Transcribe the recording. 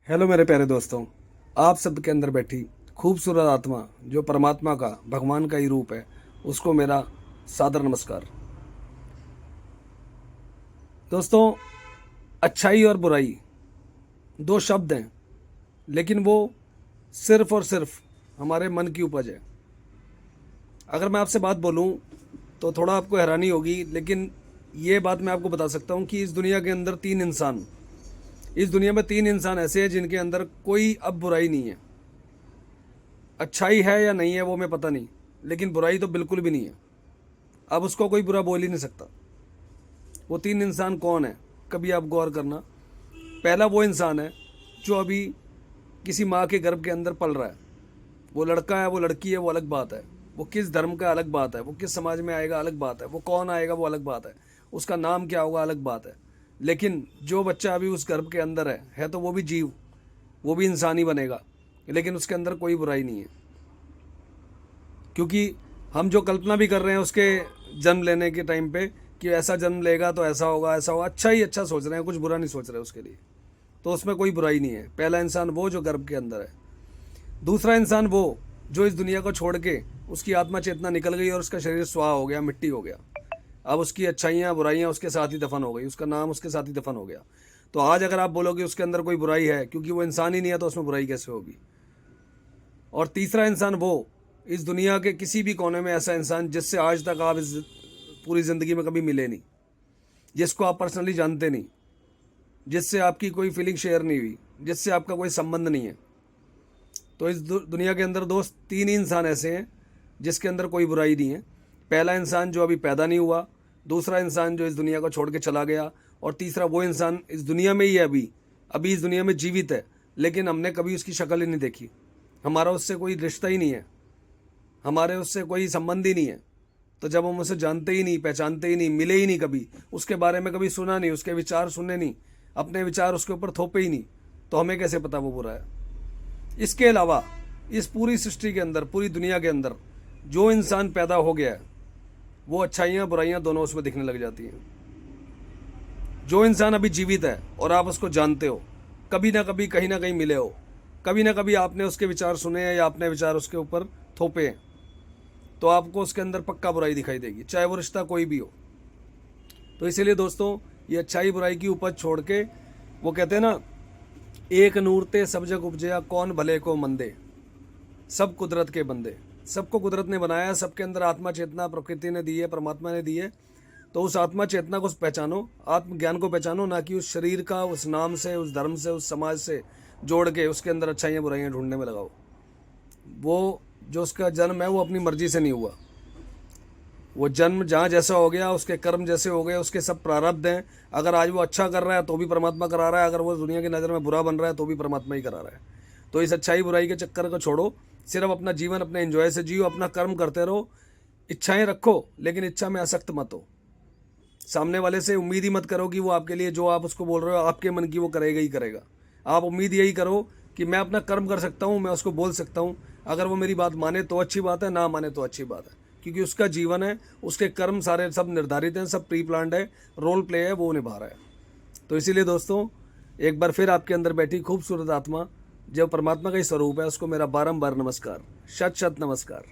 Hello मेरे प्यारे दोस्तों, आप सबके अंदर बैठी खूबसूरत आत्मा जो परमात्मा का भगवान का ही रूप है, उसको मेरा सादर नमस्कार। दोस्तों, अच्छाई और बुराई दो शब्द हैं, लेकिन वो सिर्फ और सिर्फ हमारे मन की उपज है। अगर मैं आपसे बात बोलूं तो थोड़ा आपको हैरानी होगी, लेकिन ये बात मैं आपको बता सकता हूं कि इस दुनिया में तीन इंसान ऐसे हैं जिनके अंदर कोई अब बुराई नहीं है। अच्छाई है या नहीं है वो मैं पता नहीं, लेकिन बुराई तो बिल्कुल भी नहीं है। अब उसको कोई बुरा बोल ही नहीं सकता। वो तीन इंसान कौन है, कभी आप गौर करना। पहला वो इंसान है जो अभी किसी माँ के गर्भ के अंदर पल रहा है। वो लड़का है, वो लड़की है, वो अलग बात है। वो किस धर्म का अलग बात है, वो किस समाज में आएगा अलग बात है, वो कौन आएगा वो अलग बात है, उसका नाम क्या होगा अलग बात है। लेकिन जो बच्चा अभी उस गर्भ के अंदर है तो वो भी जीव, वो भी इंसान ही बनेगा, लेकिन उसके अंदर कोई बुराई नहीं है। क्योंकि हम जो कल्पना भी कर रहे हैं उसके जन्म लेने के टाइम पे कि ऐसा जन्म लेगा तो ऐसा होगा ऐसा होगा, अच्छा ही अच्छा सोच रहे हैं, कुछ बुरा नहीं सोच रहे उसके लिए। तो उसमें कोई बुराई नहीं है। पहला इंसान वो जो गर्भ के अंदर है। दूसरा इंसान वो जो इस दुनिया को छोड़ के उसकी आत्मा चेतना निकल गई और उसका शरीर स्वाहा हो गया, मिट्टी हो गया। अब उसकी अच्छाइयाँ बुराइयाँ उसके साथ ही दफन हो गई, उसका नाम उसके साथ ही दफन हो गया। तो आज अगर आप बोलोगे उसके अंदर कोई बुराई है, क्योंकि वो इंसान ही नहीं है, तो उसमें बुराई कैसे होगी। और तीसरा इंसान वो इस दुनिया के किसी भी कोने में ऐसा इंसान जिससे आज तक आप इस पूरी ज़िंदगी में कभी मिले नहीं, जिसको आप पर्सनली जानते नहीं, जिससे आपकी कोई फीलिंग शेयर नहीं हुई, जिससे आपका कोई संबंध नहीं है। तो इस दुनिया के अंदर दोस्त तीन ही इंसान ऐसे हैं जिसके अंदर कोई बुराई नहीं है। पहला इंसान जो अभी पैदा नहीं हुआ, दूसरा इंसान जो इस दुनिया को छोड़ के चला गया, और तीसरा वो इंसान इस दुनिया में ही है, अभी अभी इस दुनिया में जीवित है, लेकिन हमने कभी उसकी शक्ल ही नहीं देखी। हमारा उससे कोई रिश्ता ही नहीं है, हमारे उससे कोई संबंध ही नहीं है। तो जब हम उसे जानते ही नहीं, पहचानते ही नहीं, मिले ही नहीं, कभी उसके बारे में कभी सुना नहीं, उसके विचार सुने नहीं, अपने विचार उसके ऊपर थोपे ही नहीं, तो हमें कैसे पता वो बुरा है। इसके अलावा इस पूरी सृष्टि के अंदर, पूरी दुनिया के अंदर जो इंसान पैदा हो गया है, वो अच्छाइयाँ बुराइयाँ दोनों उसमें दिखने लग जाती हैं। जो इंसान अभी जीवित है और आप उसको जानते हो, कभी ना कभी कहीं ना कहीं मिले हो, कभी ना कभी आपने उसके विचार सुने हैं या आपने विचार उसके ऊपर थोपे हैं, तो आपको उसके अंदर पक्का बुराई दिखाई देगी, चाहे वो रिश्ता कोई भी हो। तो इसीलिए दोस्तों, ये अच्छाई बुराई की उपज छोड़ के, वो कहते हैं ना, एक नूर ते सब जग उपजया कौन भले को मंदे, सब कुदरत के बंदे। सबको कुदरत ने बनाया, सबके अंदर आत्मा चेतना प्रकृति ने दी है, परमात्मा ने दी है। तो उस आत्मा चेतना को पहचानो, आत्मज्ञान को पहचानो, ना कि उस शरीर का उस नाम से, उस धर्म से, उस समाज से जोड़ के उसके अंदर अच्छाइयाँ बुराइयाँ ढूंढने में लगाओ। वो जो उसका जन्म है वो अपनी मर्जी से नहीं हुआ। वो जन्म जहाँ जैसा हो गया, उसके कर्म जैसे हो गए, उसके सब प्रारब्ध हैं। अगर आज वो अच्छा कर रहा है तो भी परमात्मा करा रहा है, अगर वो दुनिया की नज़र में बुरा बन रहा है तो भी परमात्मा ही करा रहा है। तो इस अच्छाई बुराई के चक्कर को छोड़ो, सिर्फ अपना जीवन अपने एंजॉय से जियो, अपना कर्म करते रहो, इच्छाएं रखो, लेकिन इच्छा में आसक्त मत हो। सामने वाले से उम्मीद ही मत करो कि वो आपके लिए जो आप उसको बोल रहे हो आपके मन की वो करेगा ही करेगा। आप उम्मीद यही करो कि मैं अपना कर्म कर सकता हूँ, मैं उसको बोल सकता हूँ, अगर वो मेरी बात माने तो अच्छी बात है, ना माने तो अच्छी बात है, क्योंकि उसका जीवन है, उसके कर्म सारे सब निर्धारित हैं, सब प्री प्लान्ड है, रोल प्ले है, वो निभा रहा है। तो इसीलिए दोस्तों, एक बार फिर आपके अंदर बैठी खूबसूरत आत्मा जो परमात्मा का ही स्वरूप है, उसको मेरा बारंबार नमस्कार, शत शत नमस्कार।